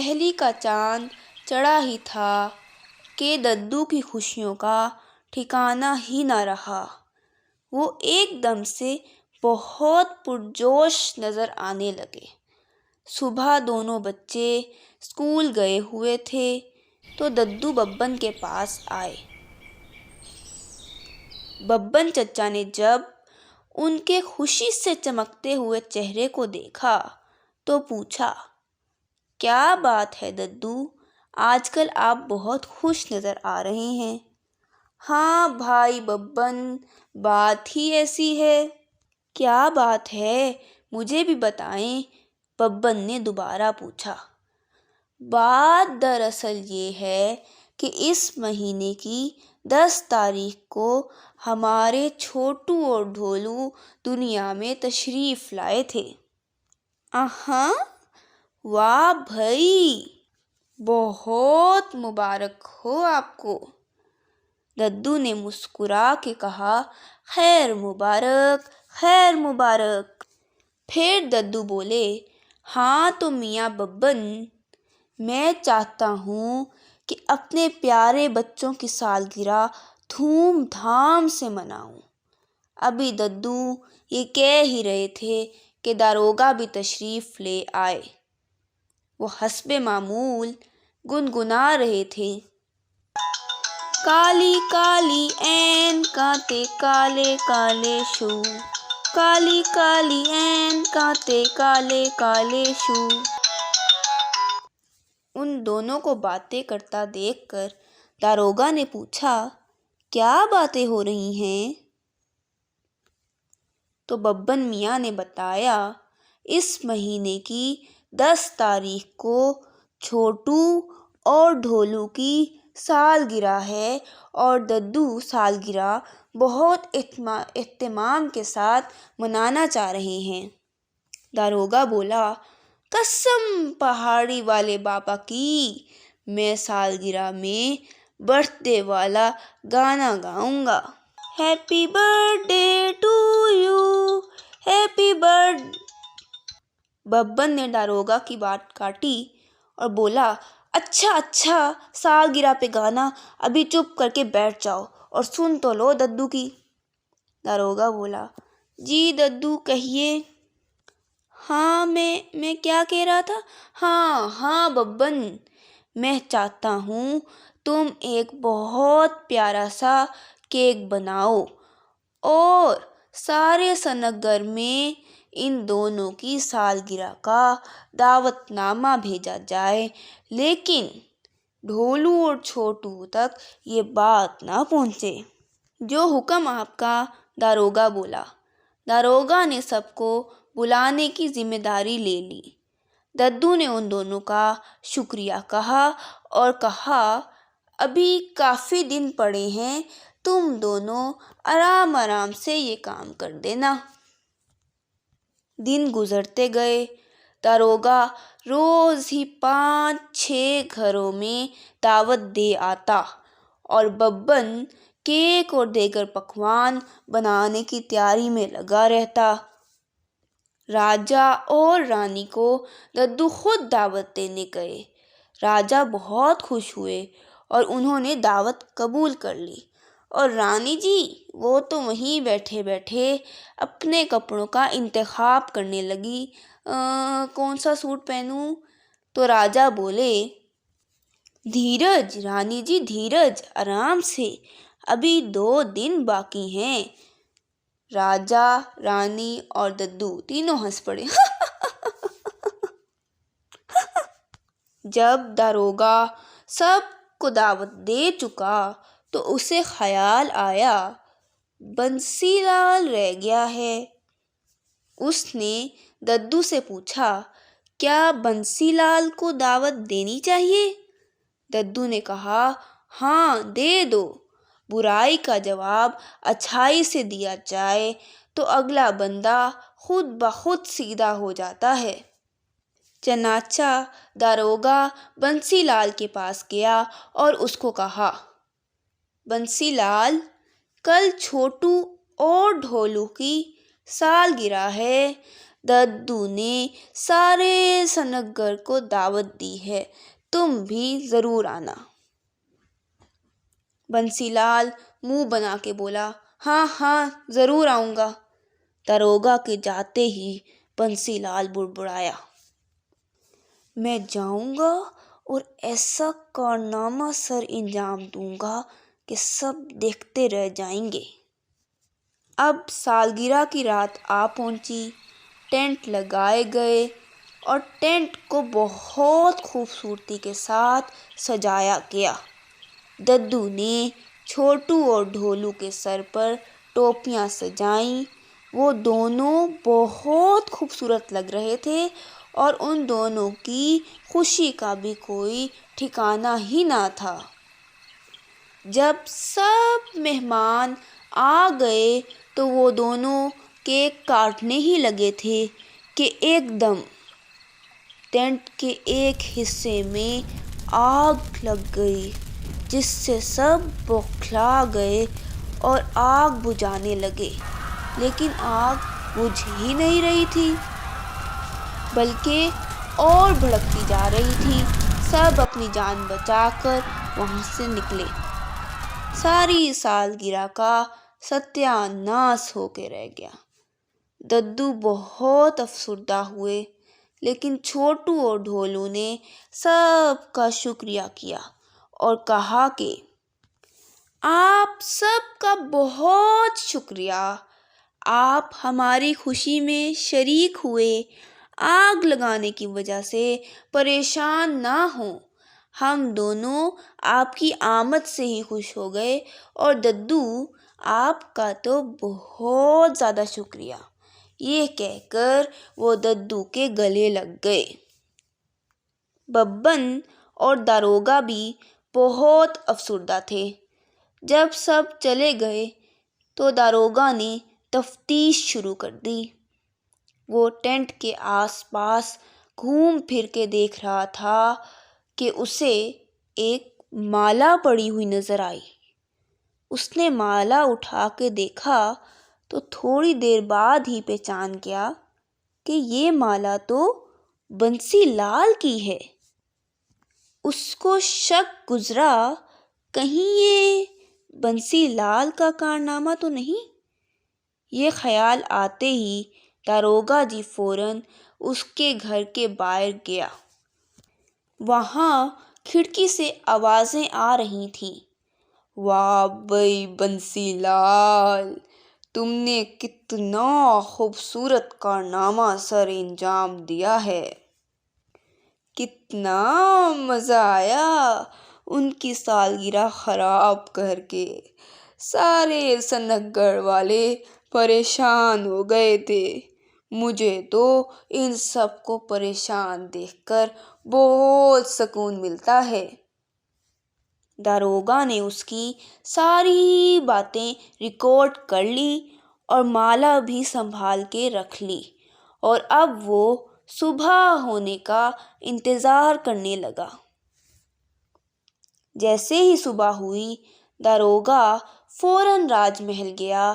پہلی کا چاند چڑھا ہی تھا کہ ددو کی خوشیوں کا ٹھکانہ ہی نہ رہا۔ وہ ایک دم سے بہت پرجوش نظر آنے لگے۔ صبح دونوں بچے اسکول گئے ہوئے تھے تو ددو ببن کے پاس آئے۔ ببن چچا نے جب ان کے خوشی سے چمکتے ہوئے چہرے کو دیکھا تو پوچھا، کیا بات ہے ددو، آج کل آپ بہت خوش نظر آ رہے ہیں؟ ہاں بھائی ببن، بات ہی ایسی ہے۔ کیا بات ہے، مجھے بھی بتائیں، ببن نے دوبارہ پوچھا۔ بات دراصل یہ ہے کہ اس مہینے کی 10 تاریخ کو ہمارے چھوٹو اور ڈھولو دنیا میں تشریف لائے تھے۔ اہاں، واہ بھائی، بہت مبارک ہو آپ کو۔ ددو نے مسکرا کے کہا، خیر مبارک، خیر مبارک۔ پھر ددو بولے، ہاں تو میاں ببن، میں چاہتا ہوں کہ اپنے پیارے بچوں کی سالگرہ دھوم دھام سے مناؤں۔ ابھی ددو یہ کہہ ہی رہے تھے کہ داروغہ بھی تشریف لے آئے۔ وہ حسب معمول گنگنا رہے تھے، کالی کالی عین کانٹے کالے کالے شو، کالی کالی عین کانٹے کالے کالے شو۔ ان دونوں کو باتیں کرتا دیکھ کر داروغہ نے پوچھا، کیا باتیں ہو رہی ہیں؟ تو ببن میاں نے بتایا، اس مہینے کی 10 تاریخ کو چھوٹو اور ڈھولو کی سالگرہ ہے اور ددو سالگرہ بہت اہتمام کے ساتھ منانا چاہ رہے ہیں۔ داروغہ بولا، قسم پہاڑی والے بابا کی، میں سالگرہ میں برتھ ڈے والا گانا گاؤں گا۔ Happy birth day to you, happy birth. Babban نے داروغہ کی بات کاٹی اور بولا، اچھا اچھا، سالگرہ پہ گانا، ابھی چپ کر کے بیٹھ جاؤ اور سن تو لو ددو کی۔ داروغہ بولا، جی ددو کہیے۔ ہاں میں کیا کہہ رہا تھا، ہاں ببن، میں چاہتا ہوں تم ایک بہت پیارا سا کیک بناؤ اور سارے سنک گھر میں ان دونوں کی سالگرہ کا دعوت نامہ بھیجا جائے، لیکن ڈھولو اور چھوٹو تک یہ بات نہ پہنچے۔ جو حکم آپ کا، داروغہ بولا۔ داروغہ نے سب کو بلانے کی ذمہ داری لے لی۔ ددو نے ان دونوں کا شکریہ کہا اور کہا، ابھی کافی دن پڑے ہیں، تم دونوں آرام آرام سے یہ کام کر دینا۔ دن گزرتے گئے۔ داروغہ روز ہی 5-6 گھروں میں دعوت دے آتا اور ببن کیک اور دیگر پکوان بنانے کی تیاری میں لگا رہتا۔ راجا اور رانی کو ددو خود دعوت دینے گئے۔ راجا بہت خوش ہوئے اور انہوں نے دعوت قبول کر لی، اور رانی جی وہ تو وہیں بیٹھے بیٹھے اپنے کپڑوں کا انتخاب کرنے لگی، کون سا سوٹ پہنوں؟ تو راجا بولے، دھیرج رانی جی، دھیرج، آرام سے، ابھی 2 دن باقی ہیں۔ راجا، رانی اور ددو تینوں ہنس پڑے۔ جب داروغہ سب کو دعوت دے چکا تو اسے خیال آیا، بنسی لال رہ گیا ہے۔ اس نے ددو سے پوچھا، کیا بنسی لال کو دعوت دینی چاہیے؟ ددو نے کہا، ہاں دے دو، برائی کا جواب اچھائی سے دیا جائے تو اگلا بندہ خود بخود سیدھا ہو جاتا ہے۔ چنانچہ داروغہ بنسی لال کے پاس گیا اور اس کو کہا، بنسی لال، کل چھوٹو اور ڈھولو کی سالگرہ ہے، ددو نے سارے سنگر کو دعوت دی ہے، تم بھی ضرور آنا۔ بنسی لال منہ بنا کے بولا، ہاں ہاں ضرور آؤں گا۔ داروغہ کے جاتے ہی بنسی لال بڑبڑایا، میں جاؤں گا اور ایسا کارنامہ سر انجام دوں گا کہ سب دیکھتے رہ جائیں گے۔ اب سالگرہ کی رات آ پہنچی، ٹینٹ لگائے گئے اور ٹینٹ کو بہت خوبصورتی کے ساتھ سجایا گیا۔ ددو نے چھوٹو اور ڈھولو کے سر پر ٹوپیاں سجائیں، وہ دونوں بہت خوبصورت لگ رہے تھے اور ان دونوں کی خوشی کا بھی کوئی ٹھکانہ ہی نہ تھا۔ جب سب مہمان آ گئے تو وہ دونوں کیک کاٹنے ہی لگے تھے کہ ایک دم ٹینٹ کے ایک حصے میں آگ لگ گئی، جس سے سب بوکھلا گئے اور آگ بجھانے لگے، لیکن آگ بجھ ہی نہیں رہی تھی بلکہ اور بھڑکتی جا رہی تھی۔ سب اپنی جان بچا کر وہاں سے نکلے۔ ساری سالگرہ کا ستیہ ناش ہو کے رہ گیا۔ ددو بہت افسردہ ہوئے، لیکن چھوٹو اور ڈھولو نے سب کا شکریہ کیا اور کہا کہ آپ سب کا بہت شکریہ، آپ ہماری خوشی میں شریک ہوئے، آگ لگانے کی وجہ سے پریشان نہ ہوں۔ ہم دونوں آپ کی آمد سے ہی خوش ہو گئے اور ددو آپ کا تو بہت زیادہ شکریہ۔ یہ کہہ کر وہ ددو کے گلے لگ گئے۔ ببن اور داروغہ بھی بہت افسردہ تھے۔ جب سب چلے گئے تو داروغہ نے تفتیش شروع کر دی۔ وہ ٹینٹ کے آس پاس گھوم پھر کے دیکھ رہا تھا کہ اسے ایک مالا پڑی ہوئی نظر آئی۔ اس نے مالا اٹھا کے دیکھا تو تھوڑی دیر بعد ہی پہچان گیا کہ یہ مالا تو بنسی لال کی ہے۔ اس کو شک گزرا، کہیں یہ بنسی لال کا کارنامہ تو نہیں؟ یہ خیال آتے ہی داروغہ جی فوراً اس کے گھر کے باہر گیا۔ وہاں کھڑکی سے آوازیں آ رہی تھیں، واہ بھئی بنسی لال، تم نے کتنا خوبصورت کارنامہ سر انجام دیا ہے، کتنا مزہ آیا ان کی سالگرہ خراب کر کے۔ سارے سنگر والے پریشان ہو گئے تھے، مجھے تو ان سب کو پریشان دیکھ کر بہت سکون ملتا ہے۔ داروغہ نے اس کی ساری باتیں ریکارڈ کر لیں اور مالا بھی سنبھال کے رکھ لی، اور اب وہ صبح ہونے کا انتظار کرنے لگا۔ جیسے ہی صبح ہوئی، داروغہ فوراً راج محل گیا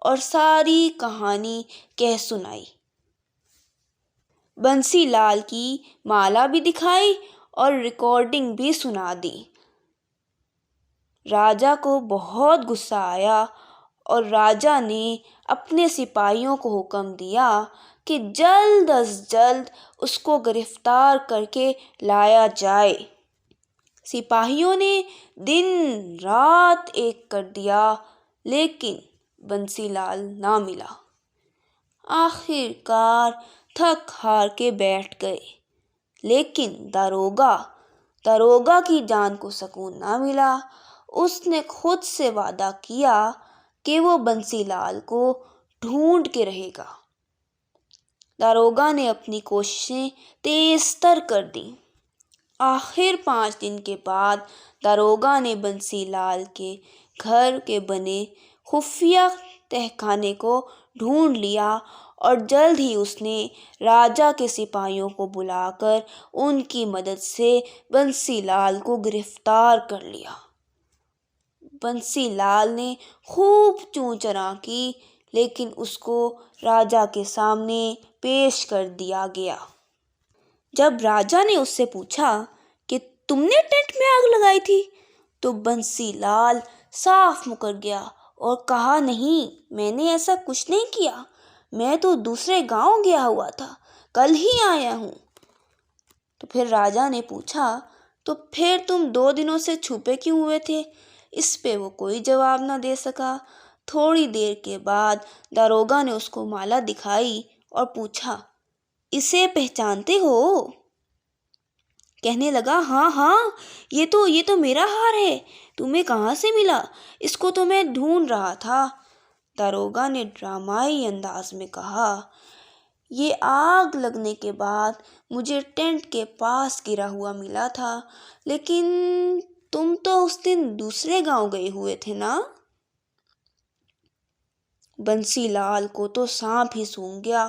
اور ساری کہانی کہہ سنائی۔ بنسی لال کی مالا بھی دکھائی اور ریکارڈنگ بھی سنا دی۔ راجا کو بہت غصہ آیا اور راجا نے اپنے سپاہیوں کو حکم دیا کہ جلد از جلد اس کو گرفتار کر کے لایا جائے۔ سپاہیوں نے دن رات ایک کر دیا، لیکن بنسی لال نہ ملا۔ آخر کار تھک ہار کے بیٹھ گئے، لیکن داروغہ کی جان کو سکون نہ ملا۔ اس نے خود سے وعدہ کیا کہ وہ بنسی لال کو ڈھونڈ کے رہے گا۔ داروغہ نے اپنی کوششیں تیز تر کر دیں۔ آخر 5 دن کے بعد داروغہ نے بنسی لال کے گھر کے بنے خفیہ تہخانے کو ڈھونڈ لیا اور جلد ہی اس نے راجا کے سپاہیوں کو بلا کر ان کی مدد سے بنسی لال کو گرفتار کر لیا۔ بنسی لال نے خوب چوں چراں کی، لیکن اس کو راجا کے سامنے پیش کر دیا گیا۔ جب راجا نے اس سے پوچھا کہ تم نے ٹینٹ میں آگ لگائی تھی تو بنسی لال صاف مکر گیا اور کہا نہیں، میں نے ایسا کچھ نہیں کیا، میں تو دوسرے گاؤں گیا ہوا تھا، کل ہی آیا ہوں۔ تو پھر راجا نے پوچھا تو پھر تم 2 دنوں سے چھپے کیوں ہوئے تھے؟ اس پہ وہ کوئی جواب نہ دے سکا۔ تھوڑی دیر کے بعد داروغہ نے اس کو مالا دکھائی اور پوچھا، اسے پہچانتے ہو؟ کہنے لگا، ہاں ہاں، یہ تو میرا ہار ہے، تمہیں کہاں سے ملا؟ اس کو تو میں ڈھونڈ رہا تھا۔ داروغہ نے ڈرامائی انداز میں کہا، یہ آگ لگنے کے بعد مجھے ٹینٹ کے پاس گرا ہوا ملا تھا، لیکن تم تو اس دن دوسرے گاؤں گئے ہوئے تھے نا؟ بنسی لال کو تو سانپ ہی سونگھ گیا۔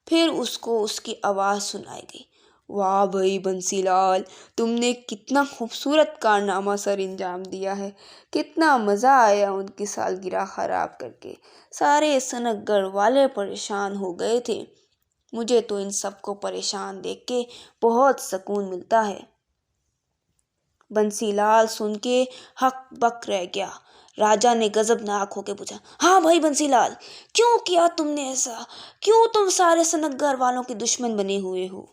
پھر اس کو اس کی آواز سنائی گئی، واہ بھائی بنسی لال، تم نے کتنا خوبصورت کارنامہ سر انجام دیا ہے، کتنا مزہ آیا ان کی سالگرہ خراب کر کے، سارے سنک گڑھ والے پریشان ہو گئے تھے، مجھے تو ان سب کو پریشان دیکھ کے بہت سکون ملتا ہے۔ بنسی لال سن کے ہک بک رہ گیا۔ راجا نے غضبناک ہو کے پوچھا، ہاں بھائی بنسی لال، کیوں کیا تم نے ایسا؟ کیوں تم سارے سنک گڑھ والوں کے دشمن بنے ہوئے ہو؟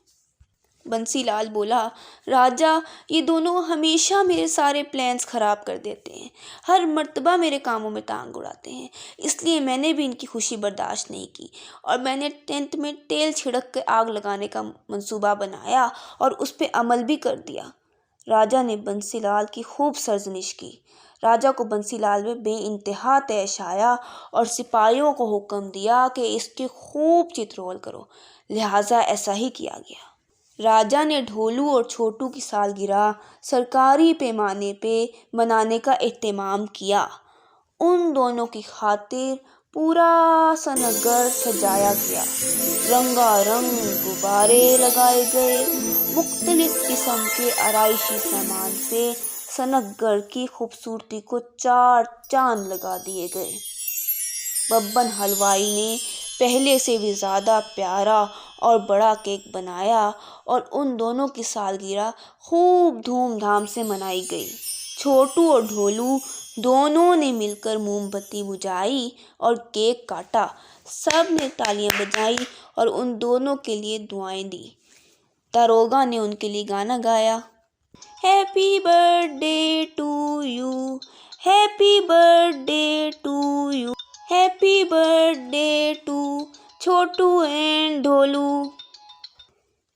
بنسی لال بولا، راجا، یہ دونوں ہمیشہ میرے سارے پلانز خراب کر دیتے ہیں، ہر مرتبہ میرے کاموں میں ٹانگ اڑاتے ہیں، اس لیے میں نے بھی ان کی خوشی برداشت نہیں کی اور میں نے ٹینٹ میں تیل چھڑک کے آگ لگانے کا منصوبہ بنایا اور اس پہ عمل بھی کر دیا۔ راجا نے بنسی لال کی خوب سرزنش کی۔ راجا کو بنسی لال میں بے انتہا طیش آیا اور سپاہیوں کو حکم دیا کہ اس کی خوب چترول کرو، لہٰذا ایسا ہی کیا گیا۔ راجا نے ڈھولو اور چھوٹو کی سالگرہ سرکاری پیمانے پہ منانے کا اہتمام کیا۔ ان دونوں کی خاطر پورا سنک گڑھ سجایا گیا، رنگا رنگ غبارے لگائے گئے، مختلف قسم کے آرائشی سامان سے سنک گڑھ کی خوبصورتی کو 4 چاند لگا دیے گئے۔ ببن حلوائی نے پہلے سے بھی زیادہ پیارا اور بڑا کیک بنایا اور ان دونوں کی سالگرہ خوب دھوم دھام سے منائی گئی۔ چھوٹو اور ڈھولو دونوں نے مل کر موم بتی بجھائی اور کیک کاٹا، سب نے تالیاں بجائیں اور ان دونوں کے لیے دعائیں دیں۔ داروغہ نے ان کے لیے گانا گایا، happy birth day to you, happy birth day to you, happy birth day Chhotu and اینڈ ڈھولو،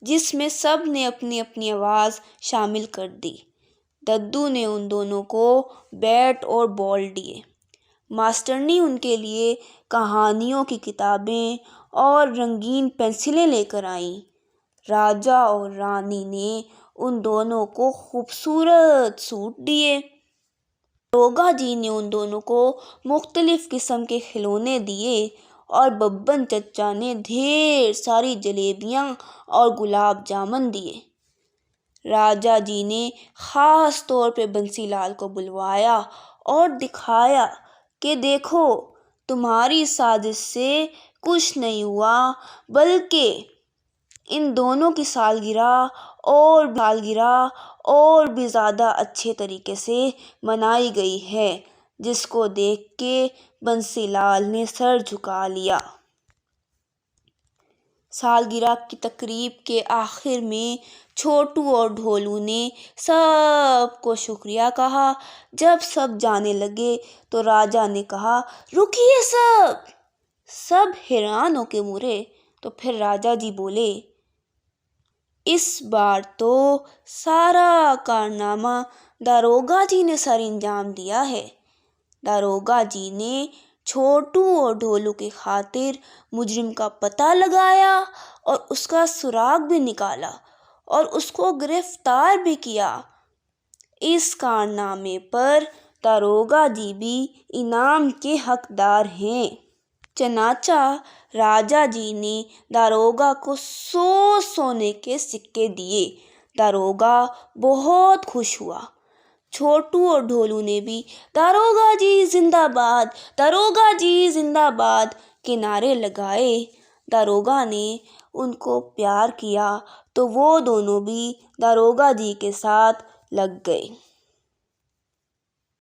جس میں سب نے اپنی اپنی آواز شامل کر دی۔ ددو نے ان دونوں کو بیٹ اور بال دیے۔ ماسٹرنی ان کے لیے کہانیوں کی کتابیں اور رنگین پنسلیں لے کر آئیں۔ راجا اور رانی نے ان دونوں کو خوبصورت سوٹ دیے۔ داروغہ جی نے ان دونوں کو مختلف قسم کے کھلونے دیے اور ببن چچا نے ڈھیر ساری جلیبیاں اور گلاب جامن دیے۔ راجا جی نے خاص طور پہ بنسی لال کو بلوایا اور دکھایا کہ دیکھو، تمہاری سازش سے کچھ نہیں ہوا، بلکہ ان دونوں کی سالگرہ اور بھی زیادہ اچھے طریقے سے منائی گئی ہے، جس کو دیکھ کے بنسی لال نے سر جھکا لیا۔ سالگرہ کی تقریب کے آخر میں چھوٹو اور ڈھولو نے سب کو شکریہ کہا۔ جب سب جانے لگے تو راجا نے کہا، رکیے سب حیران ہو کے مڑے۔ تو پھر راجا جی بولے، اس بار تو سارا کارنامہ داروغہ جی نے سر انجام دیا ہے۔ داروغہ جی نے چھوٹو اور ڈھولو کی خاطر مجرم کا پتہ لگایا اور اس کا سراغ بھی نکالا اور اس کو گرفتار بھی کیا۔ اس کارنامے پر داروغہ جی بھی انعام کے حقدار ہیں۔ چنانچہ راجا جی نے داروغہ کو 100 سونے کے سکے دیے۔ داروغہ بہت خوش ہوا۔ چھوٹو اور ڈھولو نے بھی داروغہ جی زندہ باد، داروغہ جی زندہ باد کے نعرے لگائے۔ داروغہ نے ان کو پیار کیا تو وہ دونوں بھی داروغہ جی کے ساتھ لگ گئے۔